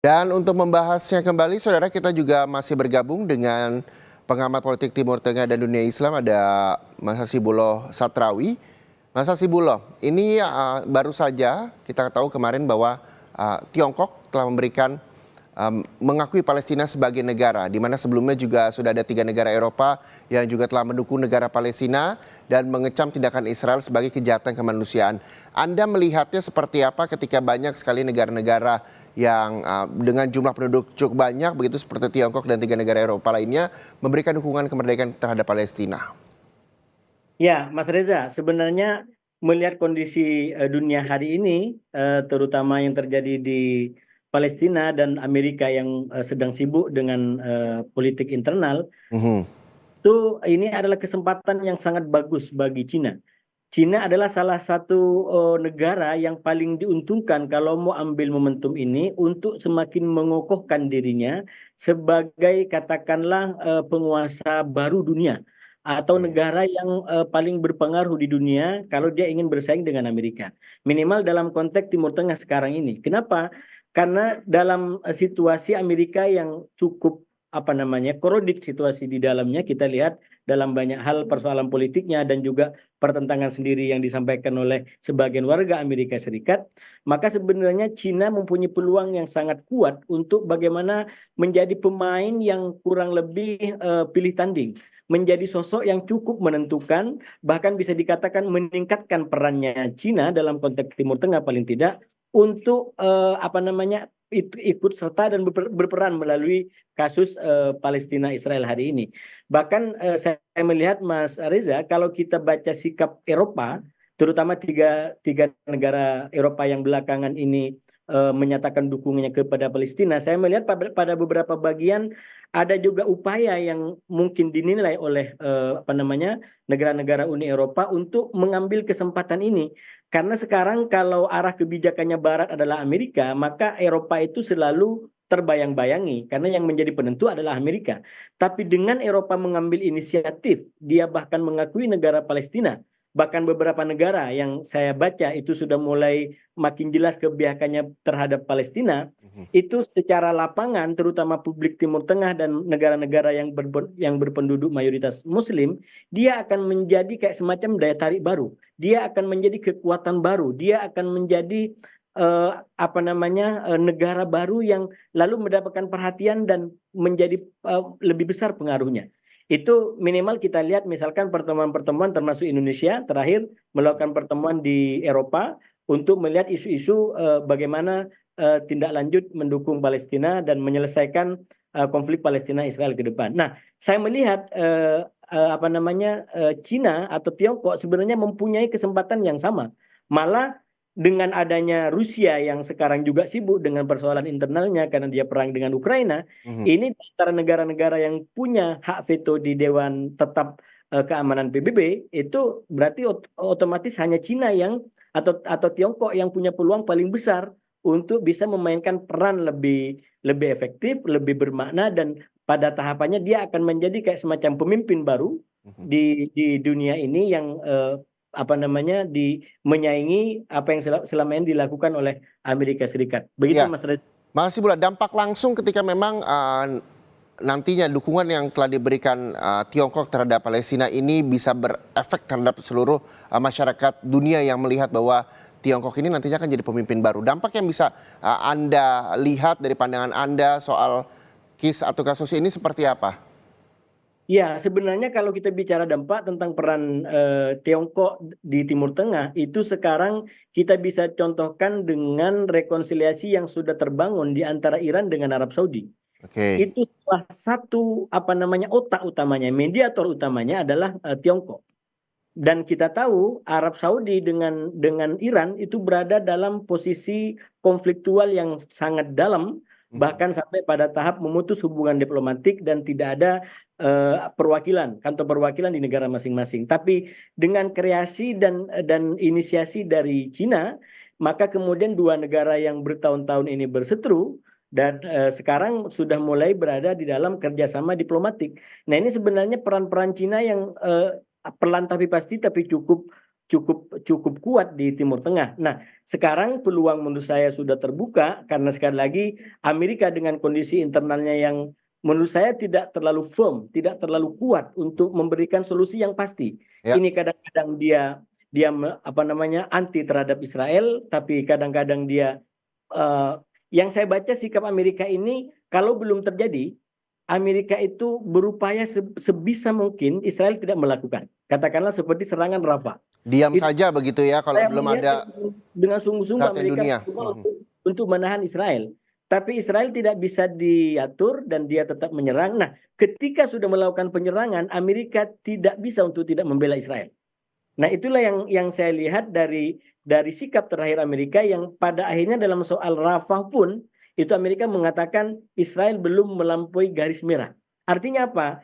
Dan untuk membahasnya kembali, saudara, kita juga masih bergabung dengan pengamat politik Timur Tengah dan dunia Islam, ada Mas Hasibuloh Satrawi. Mas Hasibuloh, ini baru saja kita tahu kemarin bahwa Tiongkok telah memberikan mengakui Palestina sebagai negara, di mana sebelumnya juga sudah ada 3 negara Eropa yang juga telah mendukung negara Palestina dan mengecam tindakan Israel sebagai kejahatan kemanusiaan. Anda melihatnya seperti apa ketika banyak sekali negara-negara yang dengan jumlah penduduk cukup banyak, begitu seperti Tiongkok dan 3 negara Eropa lainnya, memberikan dukungan kemerdekaan terhadap Palestina? Ya, Mas Reza, sebenarnya melihat kondisi dunia hari ini, terutama yang terjadi di Palestina dan Amerika yang sedang sibuk dengan politik internal, Mhm. itu ini adalah kesempatan yang sangat bagus bagi Cina. Cina adalah salah satu negara yang paling diuntungkan kalau mau ambil momentum ini untuk semakin mengokohkan dirinya sebagai katakanlah penguasa baru dunia atau Oke. negara yang paling berpengaruh di dunia kalau dia ingin bersaing dengan Amerika. Minimal dalam konteks Timur Tengah sekarang ini. Kenapa? Karena dalam situasi Amerika yang cukup korodik situasi di dalamnya, kita lihat dalam banyak hal persoalan politiknya dan juga pertentangan sendiri yang disampaikan oleh sebagian warga Amerika Serikat, maka sebenarnya Cina mempunyai peluang yang sangat kuat untuk bagaimana menjadi pemain yang kurang lebih pilih tanding, menjadi sosok yang cukup menentukan, bahkan bisa dikatakan meningkatkan perannya Cina dalam konteks Timur Tengah paling tidak untuk ikut serta dan berperan melalui kasus Palestina Israel hari ini. Bahkan saya melihat Mas Reza, kalau kita baca sikap Eropa, terutama tiga negara Eropa yang belakangan ini menyatakan dukungannya kepada Palestina, saya melihat pada beberapa bagian ada juga upaya yang mungkin dinilai oleh negara-negara Uni Eropa untuk mengambil kesempatan ini. Karena sekarang kalau arah kebijakannya Barat adalah Amerika, maka Eropa itu selalu terbayang-bayangi karena yang menjadi penentu adalah Amerika. Tapi dengan Eropa mengambil inisiatif, dia bahkan mengakui negara Palestina. Bahkan beberapa negara yang saya baca itu sudah mulai makin jelas kebijakannya terhadap Palestina, Mhm. itu secara lapangan, terutama publik Timur Tengah dan negara-negara yang berpenduduk mayoritas Muslim, dia akan menjadi kayak semacam daya tarik baru. Dia akan menjadi kekuatan baru. Dia akan menjadi negara baru yang lalu mendapatkan perhatian dan menjadi lebih besar pengaruhnya. Itu minimal kita lihat misalkan pertemuan-pertemuan termasuk Indonesia terakhir melakukan pertemuan di Eropa untuk melihat isu-isu bagaimana tindak lanjut mendukung Palestina dan menyelesaikan konflik Palestina Israel ke depan. Nah, saya melihat Cina atau Tiongkok sebenarnya mempunyai kesempatan yang sama. Malah dengan adanya Rusia yang sekarang juga sibuk dengan persoalan internalnya karena dia perang dengan Ukraina, Mhm. ini antara negara-negara yang punya hak veto di Dewan Tetap Keamanan PBB itu berarti otomatis hanya Cina yang atau Tiongkok yang punya peluang paling besar untuk bisa memainkan peran lebih lebih efektif, lebih bermakna dan pada tahapannya dia akan menjadi kayak semacam pemimpin baru Mhm. di dunia ini yang menyaingi apa yang selama ini dilakukan oleh Amerika Serikat. Begitu Ya, Mas Reza. masih pula dampak langsung ketika memang nantinya dukungan yang telah diberikan Tiongkok terhadap Palestina ini bisa berefek terhadap seluruh masyarakat dunia yang melihat bahwa Tiongkok ini nantinya akan jadi pemimpin baru. Dampak yang bisa Anda lihat dari pandangan Anda soal atau kasus ini seperti apa? Ya, sebenarnya kalau kita bicara dampak tentang peran Tiongkok di Timur Tengah, itu sekarang kita bisa contohkan dengan rekonsiliasi yang sudah terbangun di antara Iran dengan Arab Saudi. Oke. Itu salah satu otak utamanya, mediator utamanya adalah Tiongkok. Dan kita tahu Arab Saudi dengan Iran itu berada dalam posisi konfliktual yang sangat dalam, Mhm. bahkan sampai pada tahap memutus hubungan diplomatik dan tidak ada kantor perwakilan di negara masing-masing. Tapi dengan kreasi dan inisiasi dari Cina, maka kemudian dua negara yang bertahun-tahun ini berseteru dan sekarang sudah mulai berada di dalam kerjasama diplomatik. Nah, ini sebenarnya peran-peran Cina yang perlahan tapi pasti tapi cukup cukup cukup kuat di Timur Tengah. Nah, sekarang peluang menurut saya sudah terbuka karena sekali lagi Amerika dengan kondisi internalnya yang menurut saya tidak terlalu firm, tidak terlalu kuat untuk memberikan solusi yang pasti. Ya. Ini kadang-kadang dia apa namanya anti terhadap Israel, tapi kadang-kadang dia eh, yang saya baca sikap Amerika ini kalau belum terjadi, Amerika itu berupaya sebisa mungkin Israel tidak melakukan. Katakanlah seperti serangan Rafah. Diam Itu saja begitu ya kalau saya belum melihat ada dengan sungguh-sungguh perhatian Amerika dunia. mencoba untuk menahan Israel. Tapi Israel tidak bisa diatur dan dia tetap menyerang. Nah, ketika sudah melakukan penyerangan, Amerika tidak bisa untuk tidak membela Israel. Nah, itulah yang saya lihat dari sikap terakhir Amerika yang pada akhirnya dalam soal Rafah pun itu Amerika mengatakan Israel belum melampaui garis merah. Artinya apa?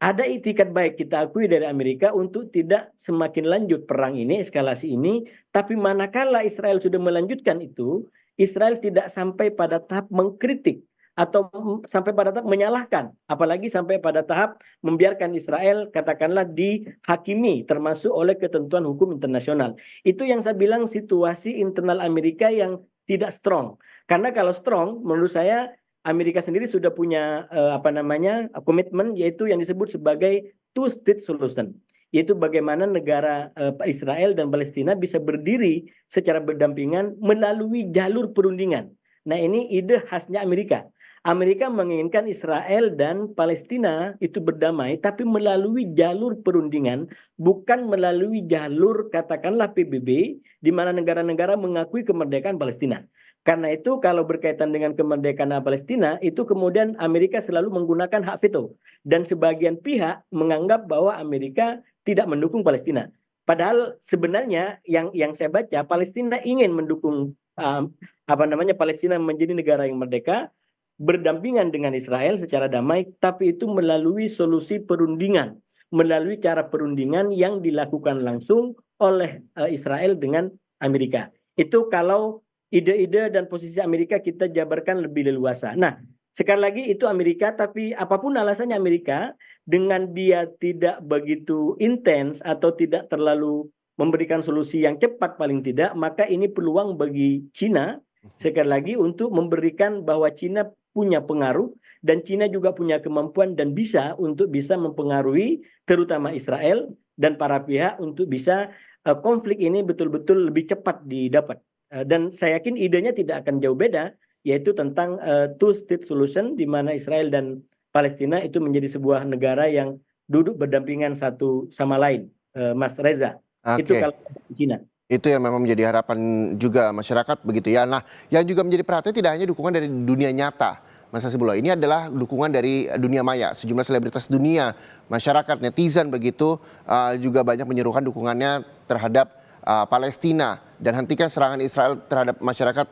Ada itikat baik kita akui dari Amerika untuk tidak semakin lanjut perang ini, eskalasi ini, tapi manakala Israel sudah melanjutkan itu, Israel tidak sampai pada tahap mengkritik atau sampai pada tahap menyalahkan, apalagi sampai pada tahap membiarkan Israel katakanlah dihakimi termasuk oleh ketentuan hukum internasional. Itu yang saya bilang situasi internal Amerika yang tidak strong. Karena kalau strong menurut saya Amerika sendiri sudah punya apa namanya komitmen yaitu yang disebut sebagai two state solution, yaitu bagaimana negara Israel dan Palestina bisa berdiri secara berdampingan melalui jalur perundingan. Nah, ini ide khasnya Amerika. Amerika menginginkan Israel dan Palestina itu berdamai tapi melalui jalur perundingan, bukan melalui jalur katakanlah PBB di mana negara-negara mengakui kemerdekaan Palestina. Karena itu kalau berkaitan dengan kemerdekaan Palestina itu kemudian Amerika selalu menggunakan hak veto dan sebagian pihak menganggap bahwa Amerika tidak mendukung Palestina. Padahal sebenarnya yang saya baca Palestina ingin mendukung apa namanya Palestina menjadi negara yang merdeka berdampingan dengan Israel secara damai tapi itu melalui solusi perundingan, melalui cara perundingan yang dilakukan langsung oleh Israel dengan Amerika. Itu kalau ide-ide dan posisi Amerika kita jabarkan lebih leluasa. Nah, sekali lagi itu Amerika, tapi apapun alasannya Amerika, dengan dia tidak begitu intens atau tidak terlalu memberikan solusi yang cepat paling tidak, maka ini peluang bagi Cina, sekali lagi untuk memberikan bahwa Cina punya pengaruh, dan Cina juga punya kemampuan dan bisa untuk bisa mempengaruhi terutama Israel dan para pihak untuk bisa konflik ini betul-betul lebih cepat didapat. Dan saya yakin idenya tidak akan jauh beda, yaitu tentang two state solution di mana Israel dan Palestina itu menjadi sebuah negara yang duduk berdampingan satu sama lain, Mas Reza. Itu Oke. kalau di Cina. Itu yang memang menjadi harapan juga masyarakat begitu ya. Nah, yang juga menjadi perhatian tidak hanya dukungan dari dunia nyata, Mas Hasibulo. Ini adalah dukungan dari dunia maya. Sejumlah selebritas dunia, masyarakat, netizen begitu juga banyak menyerukan dukungannya terhadap Palestina dan hentikan serangan Israel terhadap masyarakat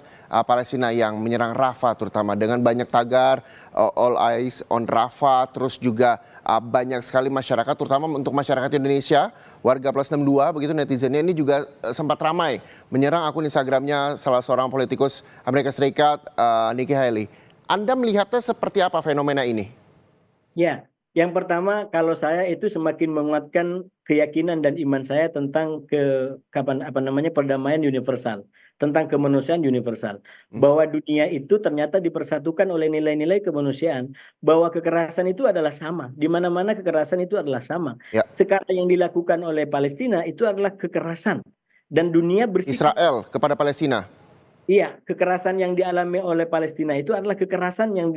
Palestina yang menyerang Rafah terutama dengan banyak tagar all eyes on Rafah, terus juga banyak sekali masyarakat terutama untuk masyarakat Indonesia warga plus 62 begitu netizennya ini juga sempat ramai menyerang akun Instagramnya salah seorang politikus Amerika Serikat Nikki Haley. Anda melihatnya seperti apa fenomena ini? Ya, yang pertama kalau saya itu semakin menguatkan keyakinan dan iman saya tentang apa namanya perdamaian universal, tentang kemanusiaan universal, bahwa dunia itu ternyata dipersatukan oleh nilai-nilai kemanusiaan, bahwa kekerasan itu adalah sama, di mana-mana kekerasan itu adalah sama. Ya, Sekarang yang dilakukan oleh Palestina itu adalah kekerasan dan dunia bersikap. Israel kepada Palestina. Iya, kekerasan yang dialami oleh Palestina itu adalah kekerasan yang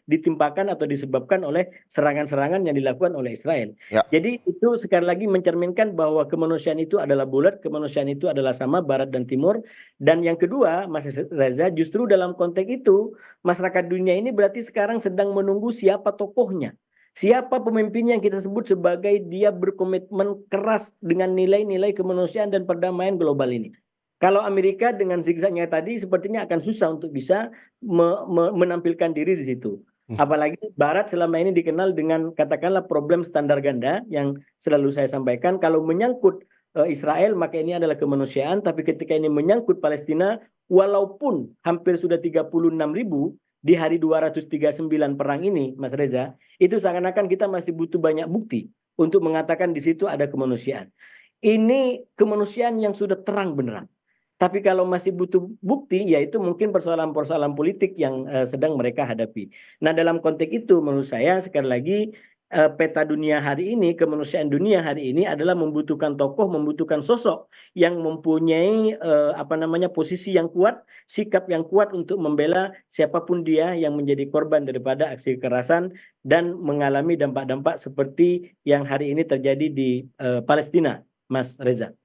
ditimpakan atau disebabkan oleh serangan-serangan yang dilakukan oleh Israel. Ya, Jadi itu sekali lagi mencerminkan bahwa kemanusiaan itu adalah bulat, kemanusiaan itu adalah sama Barat dan Timur. Dan yang kedua, Mas Reza, justru dalam konteks itu masyarakat dunia ini berarti sekarang sedang menunggu siapa tokohnya. Siapa pemimpin yang kita sebut sebagai dia berkomitmen keras dengan nilai-nilai kemanusiaan dan perdamaian global ini. Kalau Amerika dengan zigzagnya tadi sepertinya akan susah untuk bisa menampilkan diri di situ. Apalagi Barat selama ini dikenal dengan katakanlah problem standar ganda yang selalu saya sampaikan. Kalau menyangkut Israel maka ini adalah kemanusiaan, tapi ketika ini menyangkut Palestina, walaupun hampir sudah 36.000 di hari 239 perang ini, Mas Reza, itu seakan-akan kita masih butuh banyak bukti untuk mengatakan di situ ada kemanusiaan. ini kemanusiaan yang sudah terang benderang. Tapi kalau masih butuh bukti, ya itu mungkin persoalan-persoalan politik yang sedang mereka hadapi. Nah, dalam konteks itu menurut saya sekali lagi peta dunia hari ini, kemanusiaan dunia hari ini adalah membutuhkan tokoh, membutuhkan sosok yang mempunyai posisi yang kuat, sikap yang kuat untuk membela siapapun dia yang menjadi korban daripada aksi kekerasan dan mengalami dampak-dampak seperti yang hari ini terjadi di Palestina, Mas Reza.